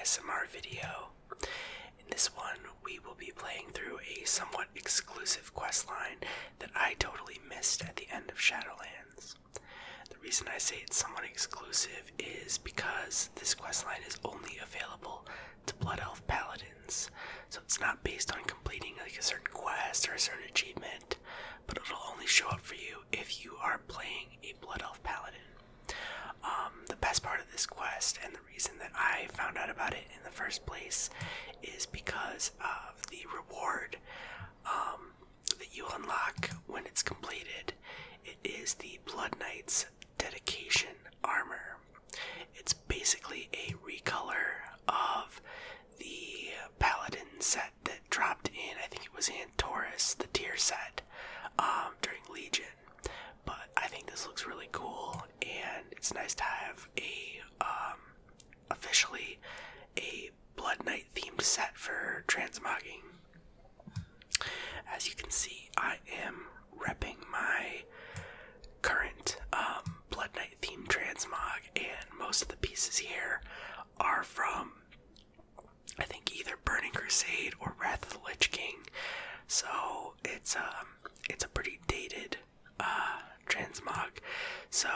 ASMR video. In this one, we will be playing through a somewhat exclusive questline that I totally missed at the end of Shadowlands. The reason I say it's somewhat exclusive is because this questline is only available to Blood Elf Paladins, so it's not based on completing like a certain quest or a certain achievement, but it'll only show up for you if you are playing a Blood Elf Paladin. The best part of this quest, and the reason that I found out about it in the first place, is because of the reward that you unlock when it's completed. It is the Blood Knight's Dedication Armor. It's basically a recolor of the Paladin set that dropped in, I think it was in Taurus, the tier set, during Legion. But I think this looks really cool, and it's nice to have officially a Blood Knight themed set for transmogging. As you can see, I am repping my current Blood Knight themed transmog, and most of the pieces here are from, I think, either Burning Crusade or Wrath of the Lich King. So it's a pretty dated transmog, so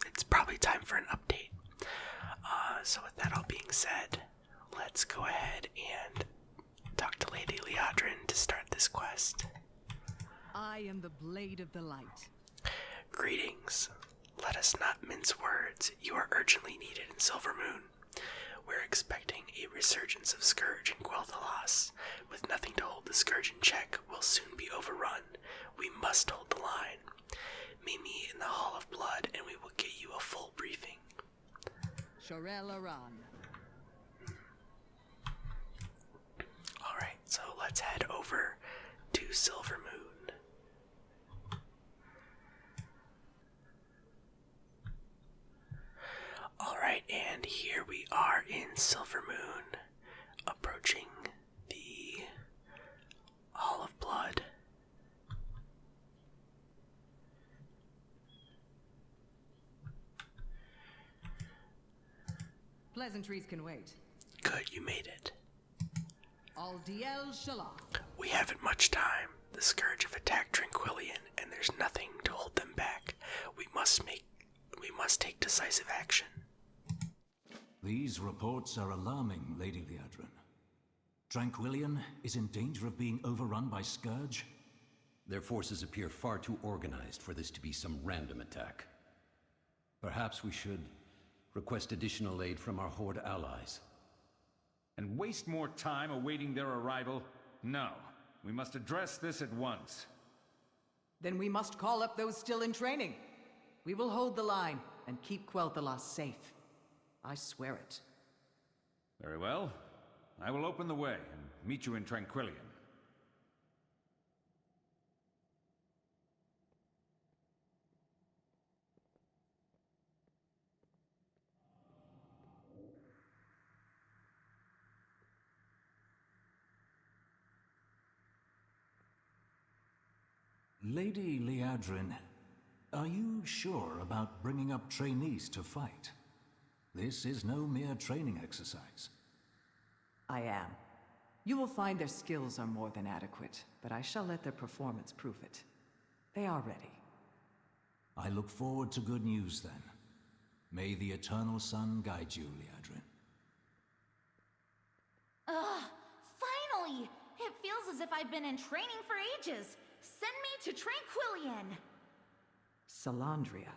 it's probably time for an update. So with that all being said, let's go ahead and talk to Lady Liadrin to start this quest. I am the Blade of the Light. Greetings. Let us not mince words. You are urgently needed in Silvermoon. We're expecting a resurgence of Scourge in Quel'Thalas. With nothing to hold the Scourge in check, we'll soon be overrun. We must hold the line. Meet me in the Hall of Blood, and we will get you a full briefing. Sharel Aran. Alright, so let's head over to Silvermoon. Alright, and here we are in Silvermoon, approaching the Hall of Blood. Pleasantries can wait. Good, you made it. Aldiel Shalak. We haven't much time. The Scourge have attacked Tranquillian, and there's nothing to hold them back. We must take decisive action. These reports are alarming, Lady Liadrin. Tranquillian is in danger of being overrun by Scourge? Their forces appear far too organized for this to be some random attack. Perhaps we should request additional aid from our Horde allies. And waste more time awaiting their arrival? No. We must address this at once. Then we must call up those still in training. We will hold the line and keep Quel'Thalas safe. I swear it. Very well. I will open the way and meet you in Tranquillian. Lady Liadrin, are you sure about bringing up trainees to fight? This is no mere training exercise. I am. You will find their skills are more than adequate, but I shall let their performance prove it. They are ready. I look forward to good news then. May the Eternal Sun guide you, Liadrin. Finally! It feels as if I've been in training for ages. Send me to Tranquillian! Salandria,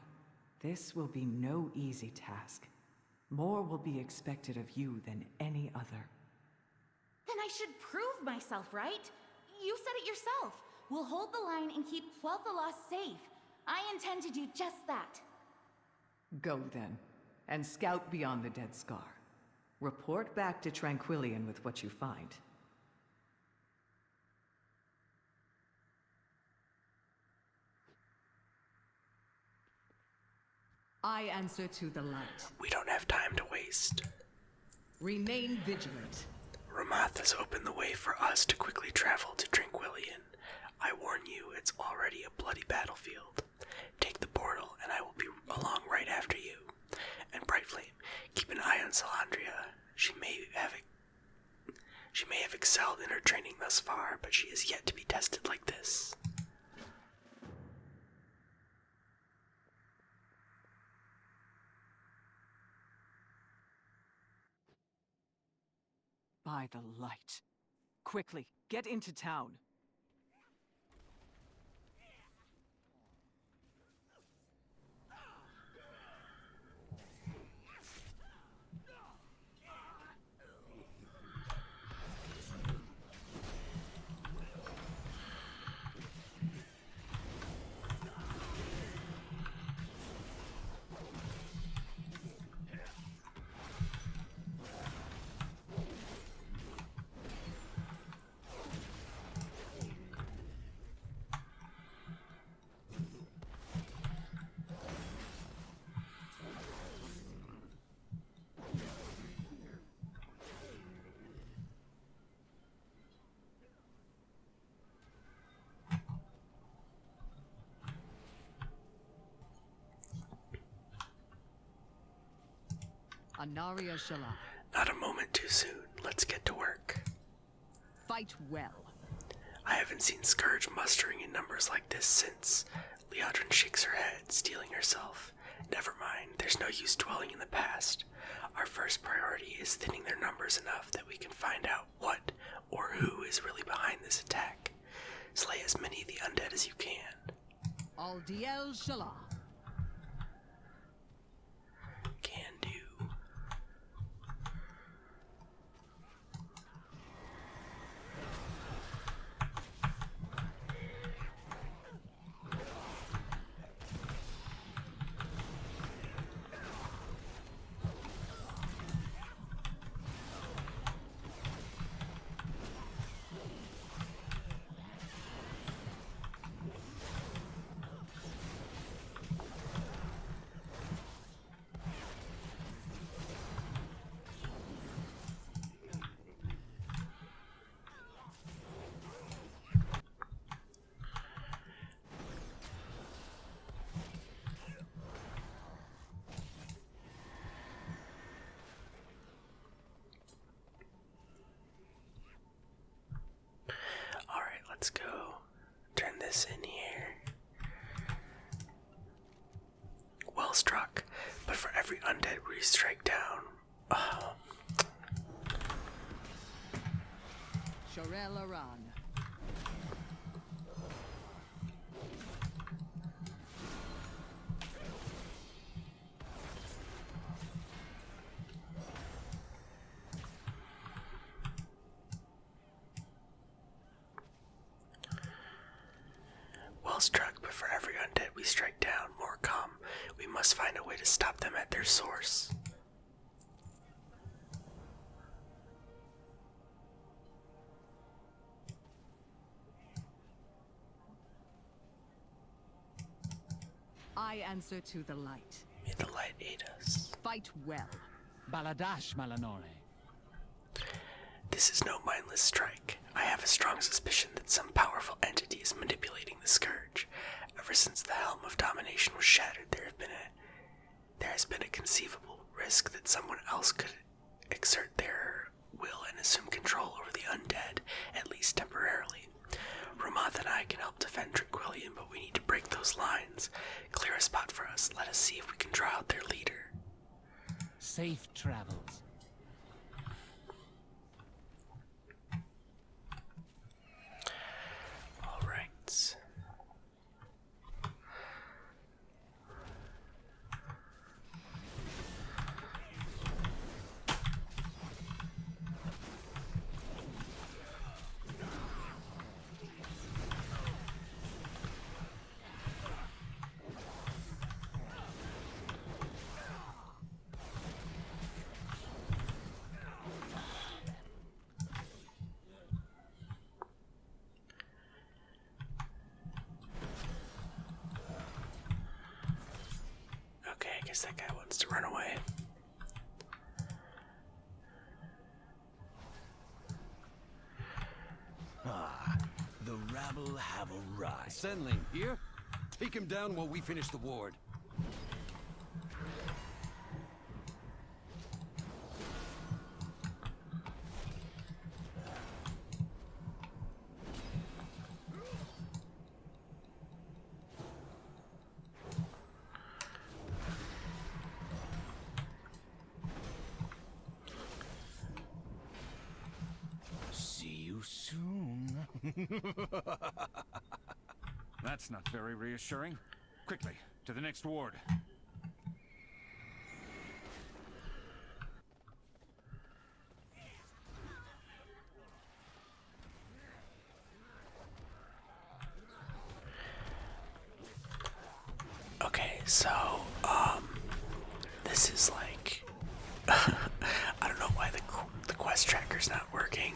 this will be no easy task. More will be expected of you than any other. Then I should prove myself, right? You said it yourself. We'll hold the line and keep Quel'Thalas safe. I intend to do just that. Go then, and scout beyond the Dead Scar. Report back to Tranquillian with what you find. I answer to the light. We don't have time to waste. Remain vigilant. Ramath has opened the way for us to quickly travel to Tranquillian. I warn you, it's already a bloody battlefield. Take the portal, and I will be along right after you. And Brightflame, keep an eye on friend Salandria. She may have excelled in her training thus far, but she is yet to be tested like this. By the light. Quickly, get into town. Anaria Shala. Not a moment too soon. Let's get to work. Fight well. I haven't seen Scourge mustering in numbers like this since. Liadrin shakes her head, steeling herself. Never mind, there's no use dwelling in the past. Our first priority is thinning their numbers enough that we can find out what or who is really behind this attack. Slay as many of the undead as you can. Aldiel Shala. Can do. Let's go turn this in here. Well struck, but for every undead we strike down. Shorel Aran. Struck, but for every undead we strike down, more come. We must find a way to stop them at their source. I answer to the light. May the light aid us. Fight well. Baladash Malanore. This is no mindless strike. I have a strong suspicion that some powerful entity is manipulating the Scourge. Ever since the Helm of Domination was shattered, there has been a conceivable risk that someone else could exert their will and assume control over the undead, at least temporarily. Ramath and I can help defend Tranquillion, but we need to break those lines. Clear a spot for us. Let us see if we can draw out their leader. Safe travels. All right. I guess that guy wants to run away. The rabble have arrived. Senling, here? Take him down while we finish the ward. That's not very reassuring. Quickly, to the next ward. Okay, so, this is like, I don't know why the quest tracker's not working,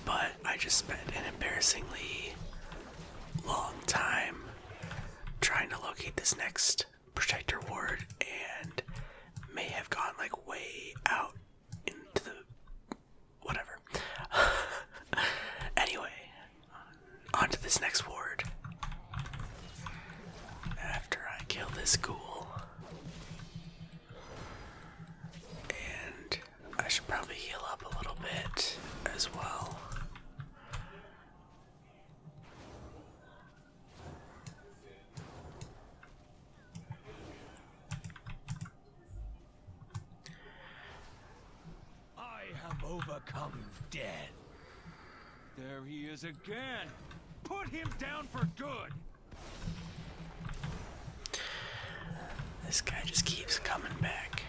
but I just spent an embarrassingly long time trying to locate this next protector ward and may have gone like way out into the whatever. Anyway, on to this next ward. After I kill this ghoul. And I should probably heal up a little bit as well. I have overcome death. There he is again! Put him down for good! This guy just keeps coming back.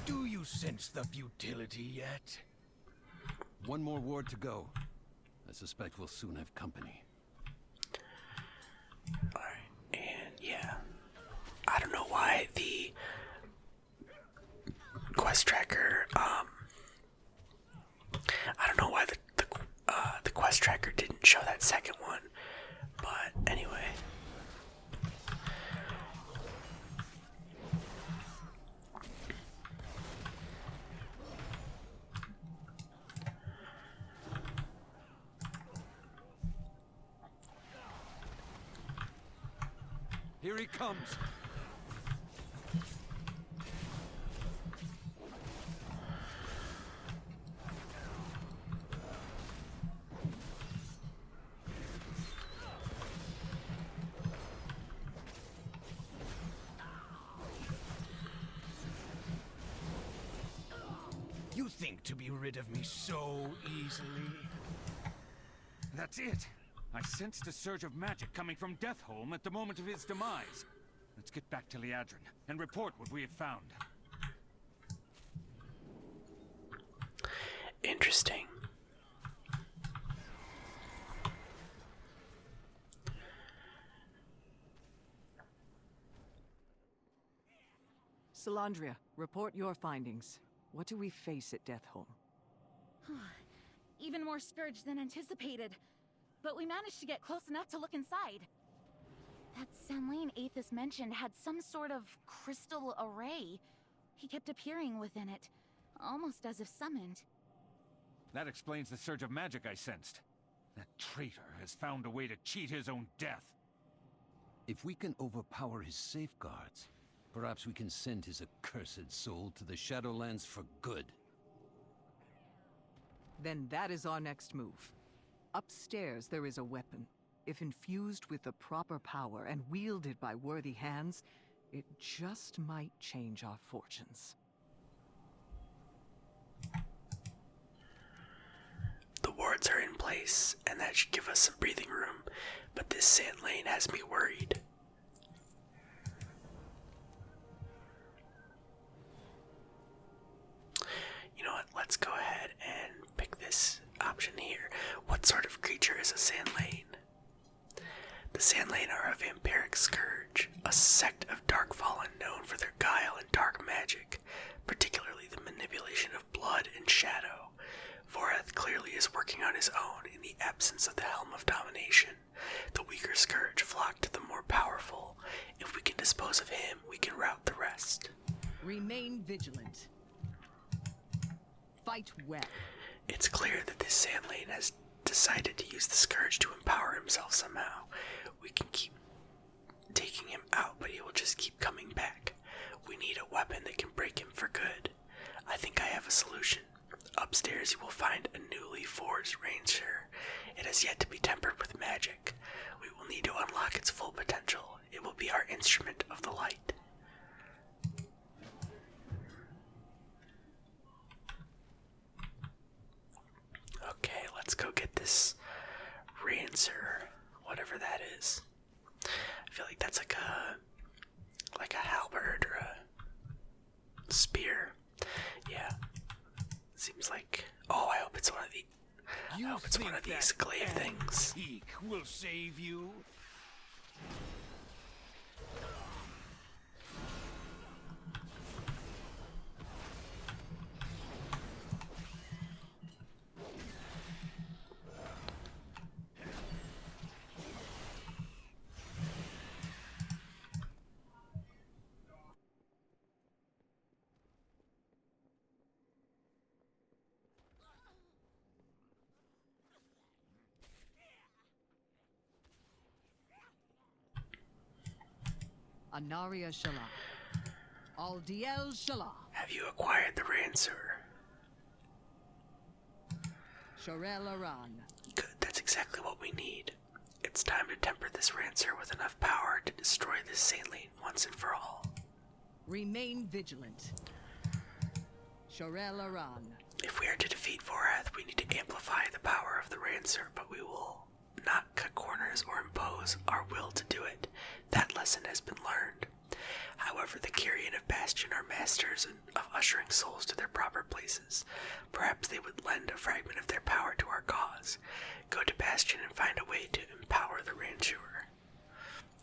Do you sense the futility yet? One more ward to go. I suspect we'll soon have company. Alright, and yeah. I don't know why the quest tracker, I don't know why the quest tracker didn't show that second one, but anyway. Here he comes! You think to be rid of me so easily? That's it! I sensed a surge of magic coming from Deathholm at the moment of his demise. Let's get back to Liadrin and report what we have found. Interesting. Salandria, report your findings. What do we face at Deathholm? Even more scourge than anticipated. But we managed to get close enough to look inside. That Sanlane Aethys mentioned had some sort of crystal array. He kept appearing within it, almost as if summoned. That explains the surge of magic I sensed. That traitor has found a way to cheat his own death. If we can overpower his safeguards, perhaps we can send his accursed soul to the Shadowlands for good. Then that is our next move. Upstairs there is a weapon. If infused with the proper power and wielded by worthy hands, it just might change our fortunes. The wards are in place, and that should give us some breathing room, but this sand lane has me worried. You know what, let's go ahead and pick this option here. What sort of creature is a sand lane? The Sand Lane are a vampiric scourge, a sect of dark fallen known for their guile and dark magic, particularly the manipulation of blood and shadow. Voreth clearly is working on his own in the absence of the Helm of Domination. The weaker scourge flock to the more powerful. If we can dispose of him, we can rout the rest. Remain vigilant. Fight well. It's clear that this Sand Lane has decided to use the scourge to empower himself somehow. We can keep taking him out, but he will just keep coming back. We need a weapon that can break him for good. I think I have a solution. Upstairs you will find a newly forged ranger. It has yet to be tempered with magic. We will need to unlock its full potential. It will be our instrument of the light. Okay, let's go get this ranger, whatever that is. I feel like that's like a halberd or a spear. Yeah. Seems like, oh, I hope it's one of the I hope it's one of these glaive things. Peak will save you. Anaria Shala. Aldiel Shala. Have you acquired the ranger? Shorel Aran. Good, that's exactly what we need. It's time to temper this ranger with enough power to destroy this saline once and for all. Remain vigilant. Shorel Aran. If we are to defeat Vorath, we need to amplify the power of the ranger, but we will not cut corners or impose our will to do it. That lesson has been learned. However, the Kyrian of Bastion are masters of ushering souls to their proper places. Perhaps they would lend a fragment of their power to our cause. Go to Bastion and find a way to empower the Ranseur.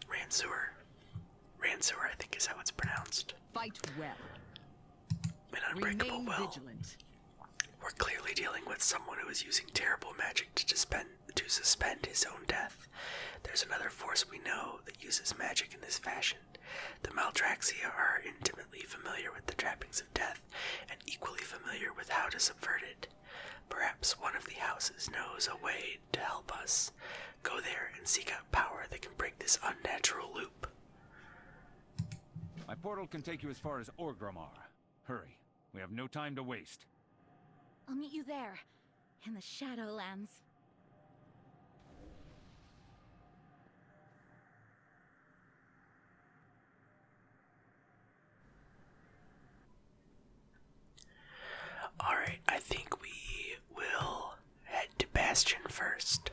Ranseur, I think is how it's pronounced. Fight well. An unbreakable Remain will. vigilant. We're clearly dealing with someone who is using terrible magic to suspend his own death. There's another force we know that uses magic in this fashion. The Maldraxia are intimately familiar with the trappings of death, and equally familiar with how to subvert it. Perhaps one of the houses knows a way to help us. Go there and seek out power that can break this unnatural loop. My portal can take you as far as Orgrimmar. Hurry, we have no time to waste. I'll meet you there, in the Shadowlands. Alright, I think we will head to Bastion first.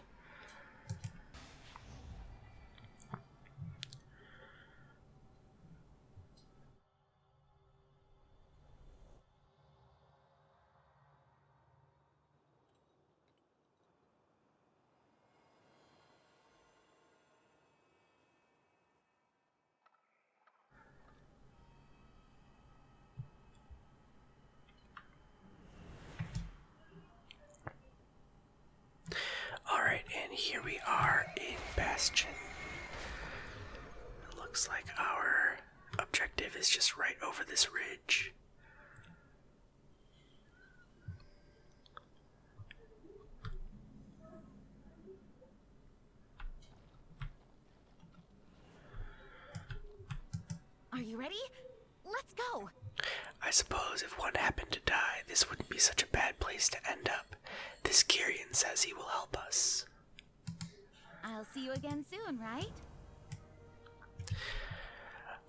Alright, and here we are in Bastion. It looks like our objective is just right over this ridge. Are you ready? Let's go! I suppose if one happened to die, this wouldn't be such a bad place to end up. This Kyrian says he will help us. I'll see you again soon, right?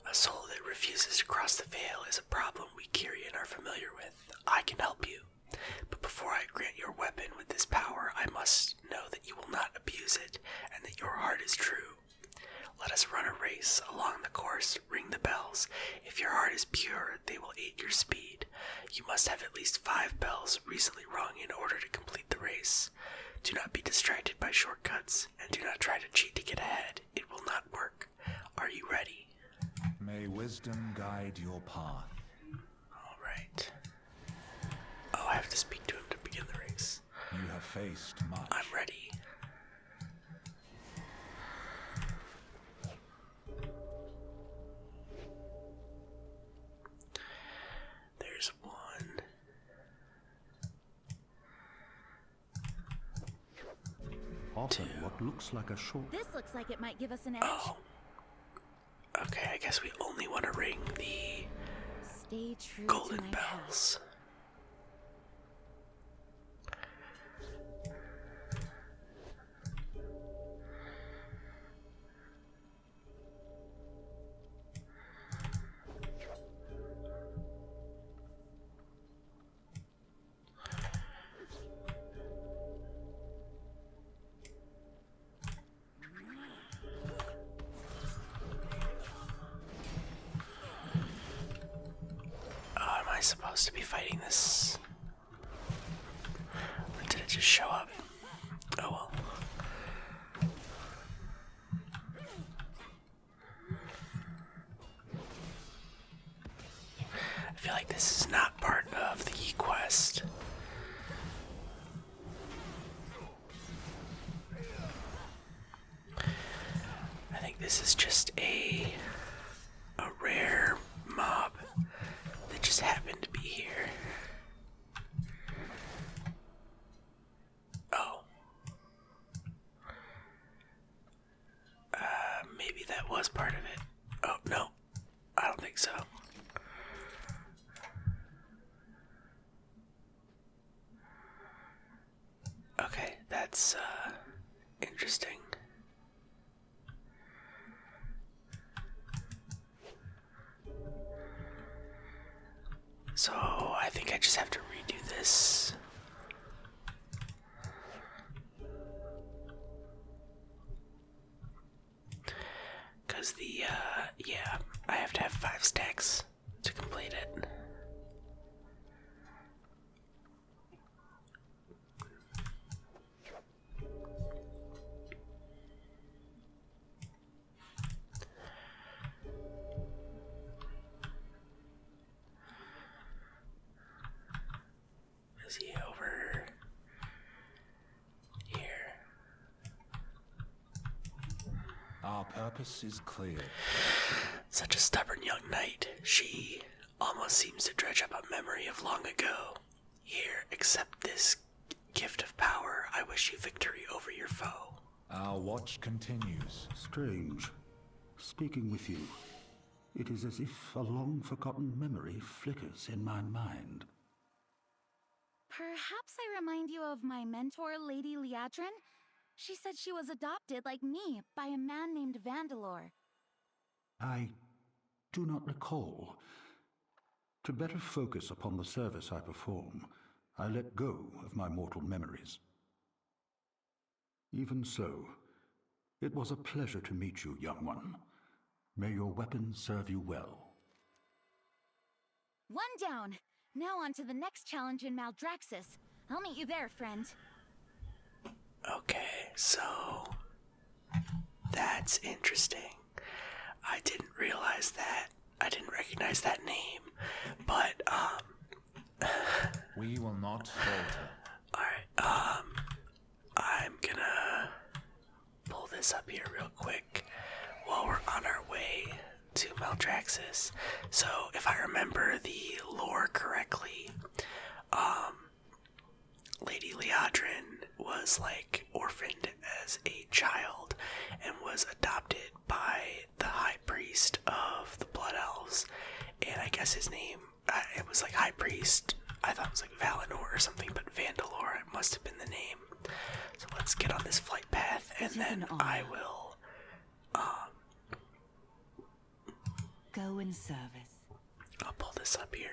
A soul that refuses to cross the veil is a problem we Kyrian are familiar with. I can help you. But before I grant your weapon with this power, I must know that you will not abuse it, and that your heart is true. Let us run a race. Along the course, ring the bells. If your heart is pure, they will aid your speed. You must have at least 5 bells recently rung in order to complete the race. Do not be distracted by shortcuts, and do not try to cheat to get ahead. It will not work. Are you ready? May wisdom guide your path. Alright. Oh, I have to speak to him to begin the race. You have faced much. I'm ready. There's one. Often what looks like a short... This looks like it might give us an edge. Oh. Okay, I guess we only want to ring the Stay true golden to my bells. I supposed to be fighting this? Or did it just show up? Oh well. I feel like this is not part of the quest. I think this is just a rare mob that just happened to be here. Oh. Maybe that was part of it. Oh, no. I don't think so. Okay, that's, interesting. So, I think I just have to redo this. Because yeah, I have to have 5 stacks to complete it. Is he over here? Our purpose is clear. Such a stubborn young knight. She almost seems to dredge up a memory of long ago. Here, accept this gift of power. I wish you victory over your foe. Our watch continues. Strange. Speaking with you, it is as if a long-forgotten memory flickers in my mind. Perhaps I remind you of my mentor, Lady Liadrin? She said she was adopted, like me, by a man named Vandalor. I do not recall. To better focus upon the service I perform, I let go of my mortal memories. Even so, it was a pleasure to meet you, young one. May your weapon serve you well. One down! Now on to the next challenge in Maldraxxus. I'll meet you there, friend. Okay, so that's interesting. I didn't realize that. I didn't recognize that name, but We will not falter. alright, I'm gonna pull this up here real quick while we're on our way to Maldraxxus. So, if I remember the lore correctly, Lady Liadrin was like orphaned as a child and was adopted by the high priest of the Blood Elves, and I guess his name, it was like High Priest, I thought it was like Valinor or something, but Vandalor must have been the name. So let's get on this flight path, and then I will, Go in service. I'll pull this up here.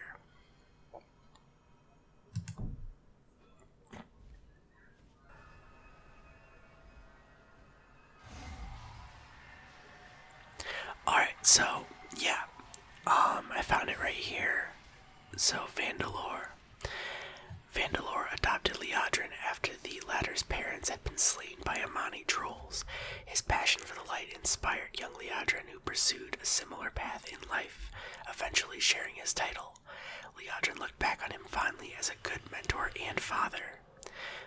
Alright, so, yeah, I found it right here. So, Vandalor adopted Liadrin after the latter's parents had been slain by Amani trolls. His passion for the light inspired young Liadrin, who pursued a similar path in life, eventually sharing his title. Liadrin looked back on him fondly as a good mentor and father.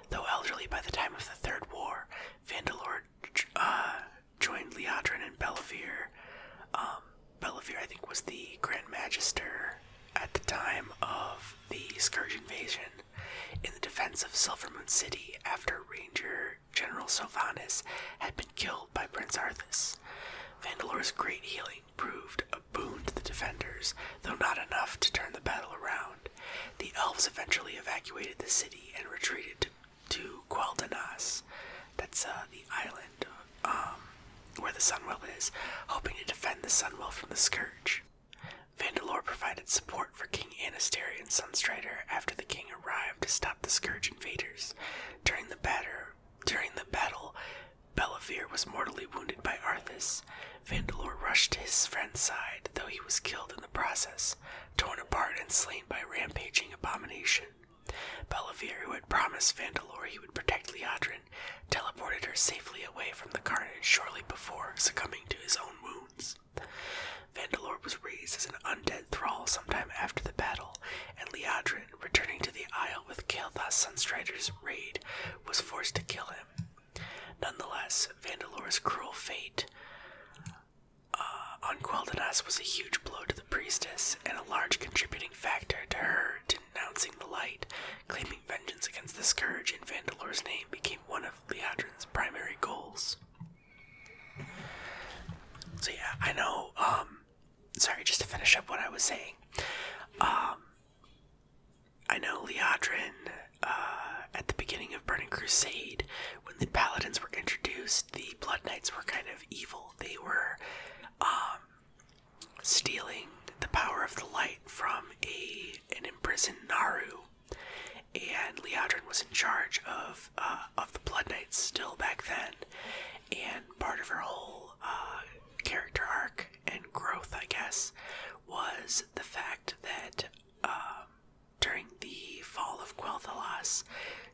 Though elderly by the time of the Third War, Vandalor joined Liadrin and Bellavir. Bellavir, I think, was the Grand Magister at the time of the Scourge invasion in the defense of Silvermoon City after Ranger General Sylvanas had been killed by Prince Arthas. Vandalor's great healing proved a boon to the defenders, though not enough to turn the battle around. The elves eventually evacuated the city and retreated to Quel'Danas. That's the island where the Sunwell is, hoping to defend the Sunwell from the Scourge. Vandalor provided support for King Anastair and Sunstrider after the king arrived to stop the Scourge invaders. During the battle, Bellavere was mortally wounded by Arthas, Vandalor rushed to his friend's side, though he was killed in the process, torn apart and slain by a rampaging abomination. Bellavere, who had promised Vandalor he would protect Liadrin, teleported her safely away from the carnage shortly before succumbing to his own wounds. Vandalor was raised as an undead thrall sometime after the battle, and Liadrin, returning to the Isle with Kael'thas Sunstrider's raid, was forced to kill him. Nonetheless, Vandalor's cruel fate on Quel'Danas was a huge blow to the priestess, and a large contributing factor to her denouncing the light, claiming vengeance against the Scourge in Vandalor's name became one of Liadrin's primary goals. So yeah, I know, sorry, just to finish up what I was saying, I know Liadrin, at the beginning of Burning Crusade, when the Paladins were introduced, the Blood Knights were kind of evil. They were, stealing the power of the light from an imprisoned Naru, and Liadrin was in charge of the Blood Knights still back then, and part of her whole, character arc and growth, I guess, was the fact that, during the fall of Quel'Thalas,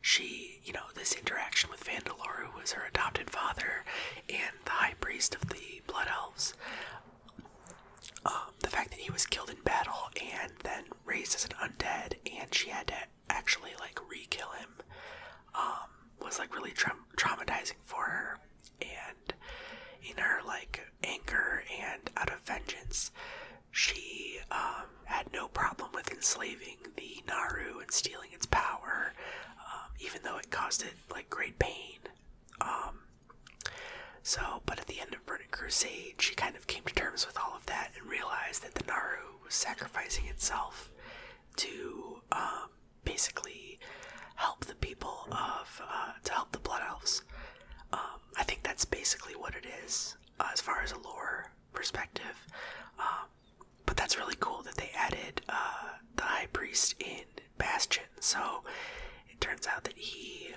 she, this interaction with Vandalor, who was her adopted father and the high priest of the Blood Elves, the fact that he was killed in battle and then raised as an undead, and she had to actually, re-kill him, was, really traumatizing for her, and in her, anger and out of vengeance, she, had no problem with enslaving the Naru and stealing its power, even though it caused it, great pain. But at the end of Burning Crusade, she kind of came to terms with all of that and realized that the Naru was sacrificing itself to, basically help the people to help the Blood Elves. I think that's basically what it is, as far as a lore perspective. But that's really cool that they added the High Priest in Bastion. So it turns out that he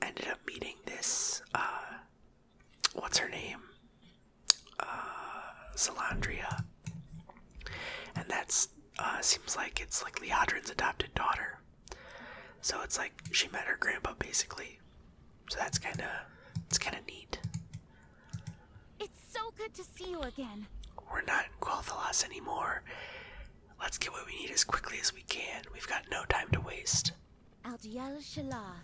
ended up meeting this, what's her name? Salandria. And that's, seems like it's Liadrin's adopted daughter. So it's she met her grandpa, basically. So it's kind of neat. It's so good to see you again. We're not in Quel'Thalas anymore. Let's get what we need as quickly as we can. We've got no time to waste. Aldiel Shalah.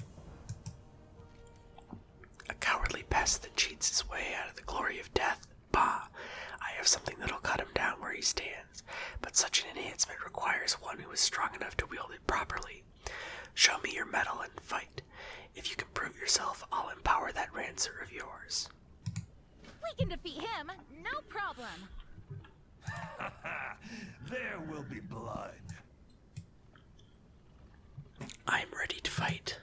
A cowardly pest that cheats his way out of the glory of death. Bah! I have something that'll cut him down where he stands, but such an enhancement requires one who is strong enough to wield it properly. Show me your mettle and fight. If you can prove yourself, I'll empower that Rancer of yours. We can defeat him, no problem. There will be blood. I'm ready to fight.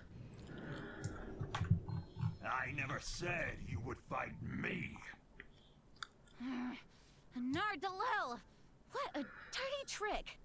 I never said you would fight me. Nardalel! What a dirty trick!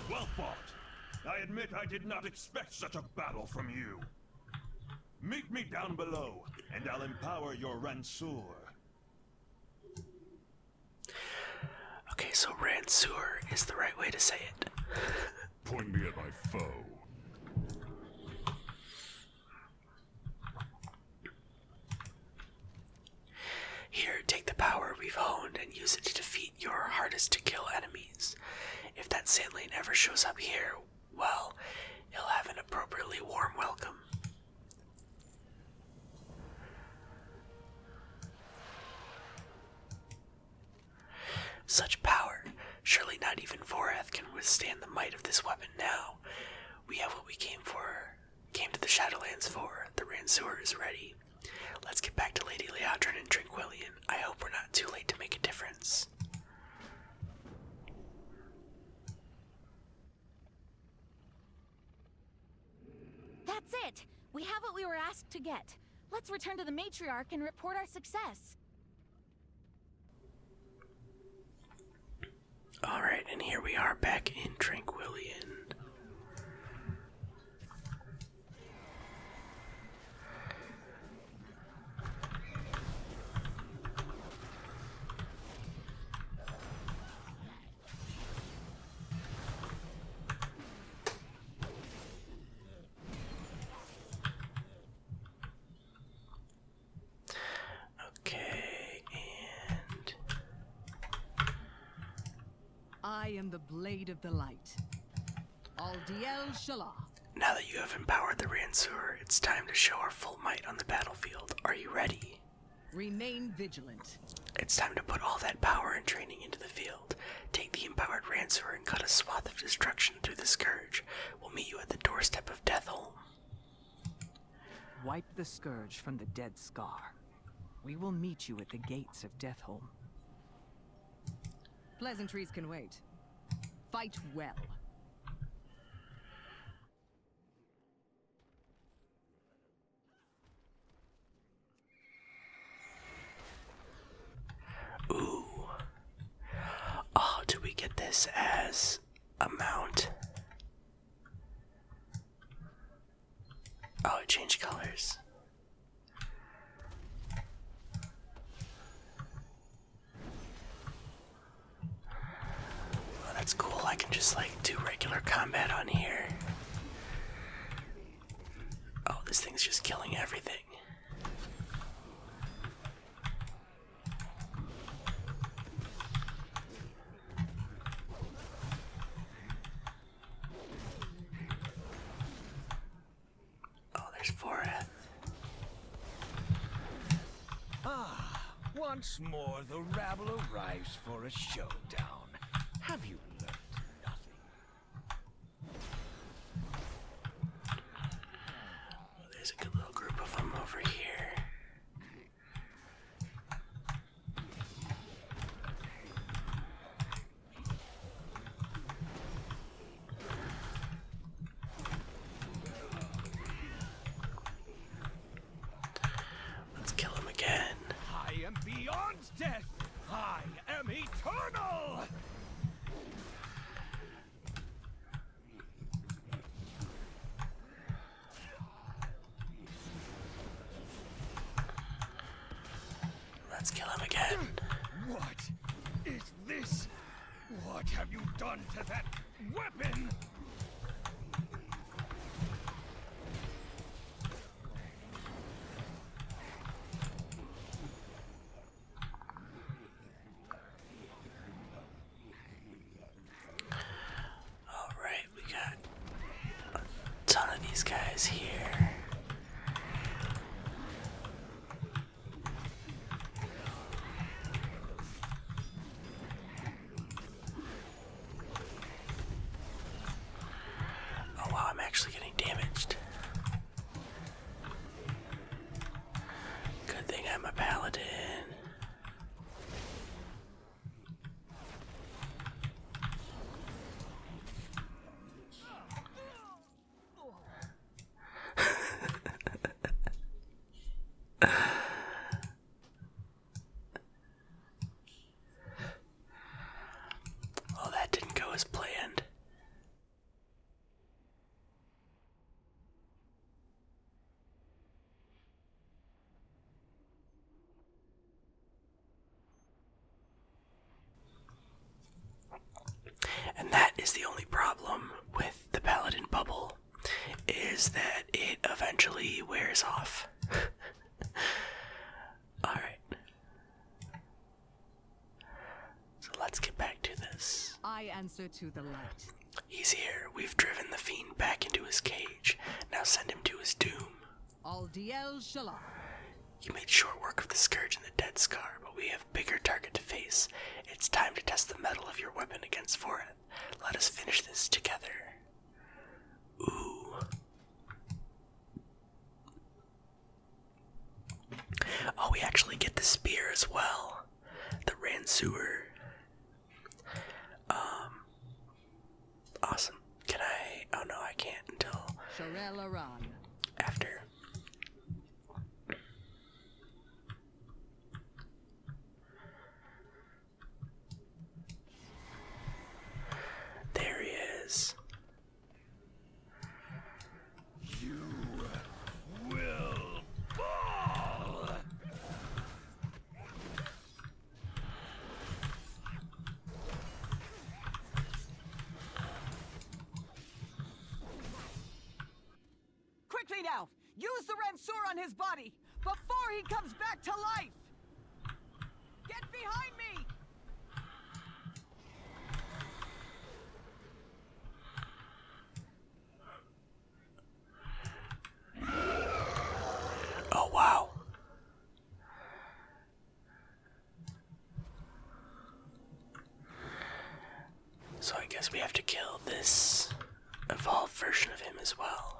Well fought. I admit I did not expect such a battle from you. Meet me down below, and I'll empower your Rancer. Okay, so Rancer is the right way to say it. Point me at my foe. Here, take the power we've honed and use it to defeat your hardest to kill enemies. If that sandlane ever shows up here, well, he'll have an appropriately warm welcome. Such power. Surely not even Vorath can withstand the might of this weapon now. We have what we came to the Shadowlands for. The Ransour is ready. Let's get back to Lady Liadrin and Tranquillian. I hope we're not too late to make a difference. That's it! We have what we were asked to get. Let's return to the Matriarch and report our success. Alright, and here we are back in Tranquillian. Okay, and I am the Blade of the Light. Aldiel Shalah. now that you have empowered the Ransour, it's time to show our full might on the battlefield. Are you ready? Remain vigilant. It's time to put all that power and training into the field. Take the empowered Ransour and cut a swath of destruction through the Scourge. We'll meet you at the doorstep of Deathholm. Wipe the Scourge from the dead Scar. We will meet you at the gates of Deathholm. Pleasantries can wait. Fight well. Ooh. Oh, do we get this as a mount? Oh, it changed colors. Oh, that's cool. I can just like do regular combat on here. Oh, this thing's just killing everything. Once more, the rabble arrives for a showdown. Have you learned nothing? Well, there's a good little group of them over here. Let's kill him again. I am beyond death! I am eternal! Let's kill him again. What is this? What have you done to that weapon? Alright, we got a ton of these guys here. Oh wow, I'm actually getting damaged. Good thing I'm a paladin. Well, that didn't go as planned. And that is the only problem with the Paladin bubble, is that it eventually wears off. Alright. So let's get back to this. I answer to the light. He's here. We've driven the fiend back into his cage. Now send him to his doom. Aldiel Shalah. You made short work of the Scourge and the Dead Scar, but we have a bigger target to face. It's time to test the metal of your weapon against Foreth. Let us finish this together. Ooh. Oh, we actually get the spear as well. The Ransuer. Awesome. Can I? Oh no, I can't until after. There he is. You will fall. Quickly now! Use the Ransour on his body before he comes back to life! Get behind me! Oh wow. So I guess we have to kill this evolved version of him as well.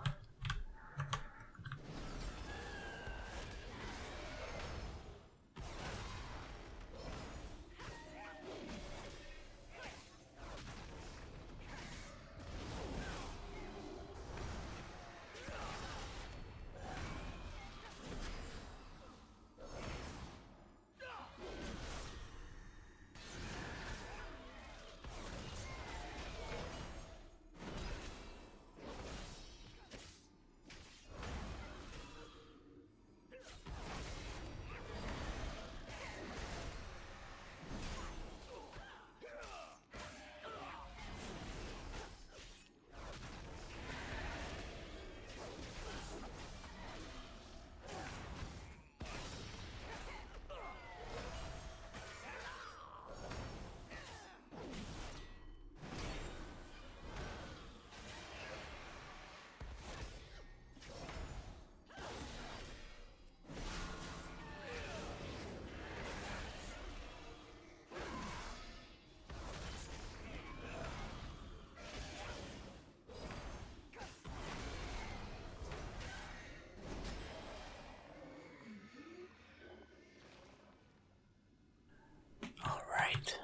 Alright.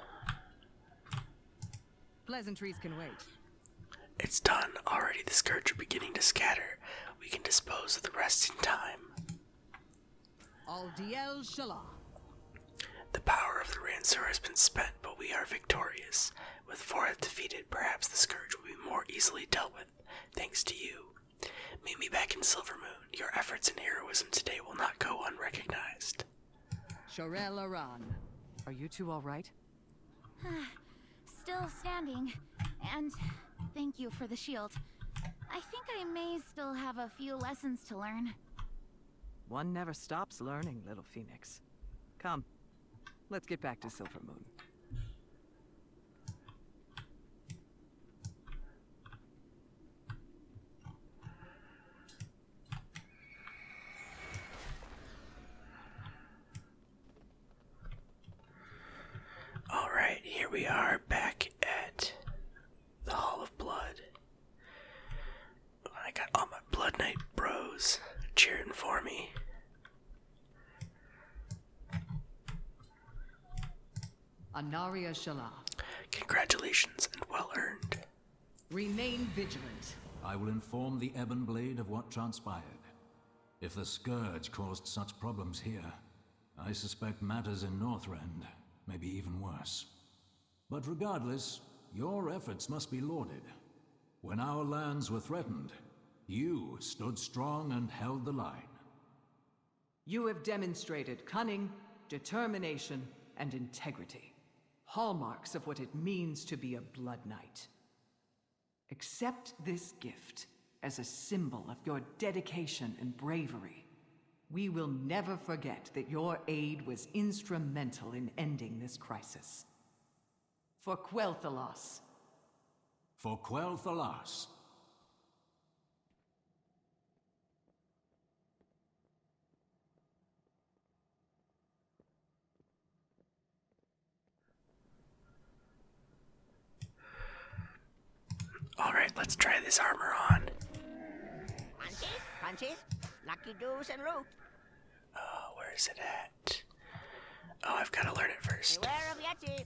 Pleasantries can wait. It's done. Already the Scourge are beginning to scatter. We can dispose of the rest in time. Aldiel Shalah. The power of the Ransour has been spent, but we are victorious. With Foreth defeated, perhaps the Scourge will be more easily dealt with, thanks to you. Meet me back in Silvermoon. Your efforts and heroism today will not go unrecognized. Shorel Aran. Are you two all right? Still standing. And thank you for the shield. I think I may still have a few lessons to learn. One never stops learning, little Phoenix. Come, let's get back to Silvermoon. Alright, here we are back at the Hall of Blood. I got all my Blood Knight bros cheering for me. Anaria Shalah. Congratulations and well earned. Remain vigilant. I will inform the Ebon Blade of what transpired. If the Scourge caused such problems here, I suspect matters in Northrend may be even worse. But regardless, your efforts must be lauded. When our lands were threatened, you stood strong and held the line. You have demonstrated cunning, determination, and integrity. Hallmarks of what it means to be a Blood Knight. Accept this gift as a symbol of your dedication and bravery. We will never forget that your aid was instrumental in ending this crisis. For Quel'Thalas. For Quel'Thalas. Alright, let's try this armor on. Punches, lucky doos and loot. Oh, where is it at? Oh, I've got to learn it first. Beware of Yeti.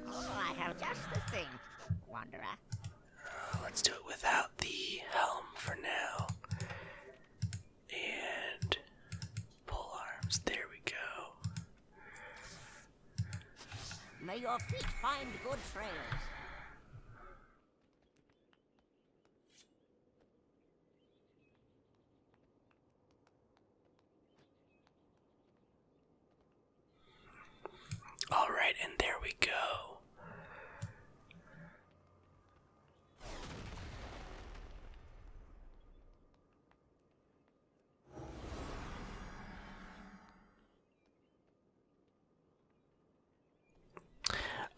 Oh, I have just the thing, Wanderer. Let's do it without the helm for now. And pole arms. There we go. May your feet find good trails. Alright, and there we go.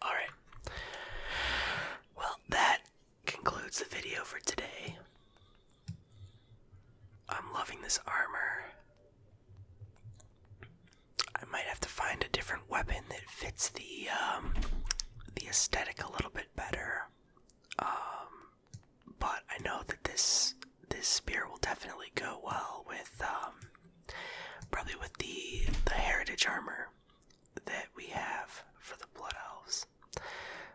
Alright. Well, that concludes the video for today. I'm loving this armor. I might have to find a different weapon that fits the aesthetic a little bit better. But I know that this spear will definitely go well with probably with the heritage armor that we have for the Blood Elves.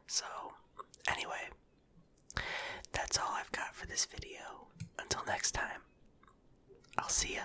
So anyway, that's all I've got for this video. Until next time, I'll see ya.